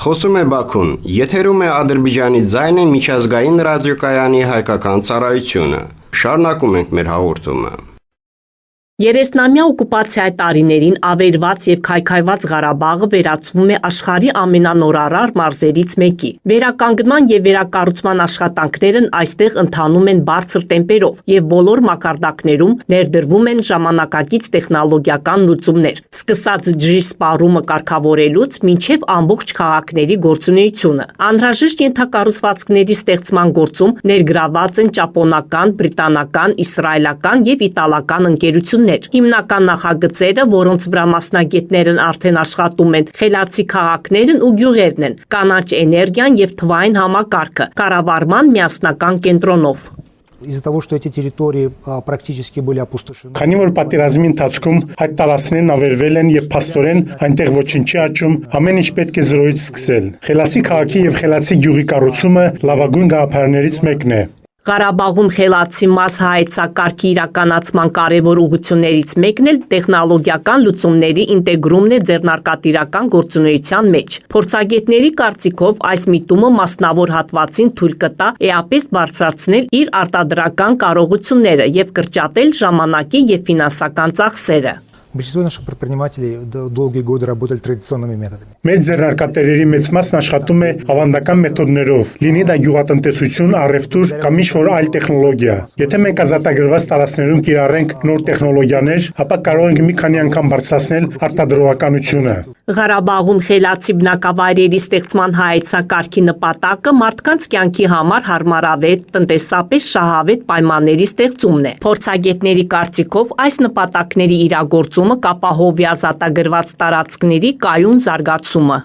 Խոսում է Բաքուն, եթերում է Ադրբեջանի ձայնը միջազգային ռադիոկայանի հայկական ծառայությունը։ Շարունակում ենք մեր հաղորդումը։ 30-ամյա օկուպացիայի տարիներին ավերված եւ քայքայված Ղարաբաղը վերածվում է աշխարհի ամենանորարար մարզերից մեկի։ Վերականգնման եւ վերակառուցման աշխատանքներն այստեղ ընթանում են բարձր տեմպերով եւ բոլոր մակարդակներում ներդրվում են ժամանակակից տեխնոլոգիական լուծումներ, սկսած ջրի սպառումը կարգավորելուց մինչեւ ամբողջ քաղաքների գործունեությունը։ Անհրաժեշտ ենթակառուցվածքների ստեղծման գործում ներգրաված են ճապոնական, բրիտանական, իսրայելական եւ իտալական ընկերություններ։ Հիմնական նախագծերը, որոնց վրա մասնագետներն արդեն աշխատում են, խելացի քաղաքներն ու գյուղերն են, կանաչ էներգիան եւ թվային համակարգը, կառավարման միասնական կենտրոնով։ Из-за того, что эти территории практически были опустошены. Քանի որ պատերազմի ընթացքում այդ տարածքներն ավերվել են եւ փաստորեն այնտեղ ոչինչ չի աճում, ամեն ինչ պետք է զրոյից սկսել։ Խելացի քաղաքի եւ խելացի գյուղի կառուցումը լավագույն գաղափարներից մեկն է։ Ղարաբաղում խելացի մասհայեցակարգի իրականացման կարևոր ուղղություններից մեկն էլ տեխնոլոգիական լուծումների ինտեգրումն է ձեռնարկատիրական գործունեության մեջ։ Փորձագետների կարծիքով այս միտումը մասնավոր հատվածին թույլ կտա էապես բարձրացնել իր արտադրական կարողությունները եւ կրճատել ժամանակի եւ ֆինանսական ծախսերը։ Большинство наших предпринимателей долгие годы работали традиционными методами. Մեր ձեռնարկատերերի մեծ մասն աշխատում է ավանդական մեթոդներով, լինի դա գյուղատնտեսություն, առևտուր կամ ինչ-որ այլ տեխնոլոգիա։ Եթե մենք ազատագրված տարածքներում կիրառենք նոր տեխնոլոգիաներ, ապա կարող ենք մի քանի անգամ բարձրացնել արտադրողականությունը։ Ղարաբաղում խելացի բնակավայրերի ստեղծման հայեցակարգի նպատակը մարդկանց կյանքի համար հարմարավետ, տնտեսապես շահավետ պայմանների ստեղծումն է։ Փորձագետների կարծիքով այս նպատակների իրագործումը կապահովի ազատագրված տարածքների կայուն զարգացումը։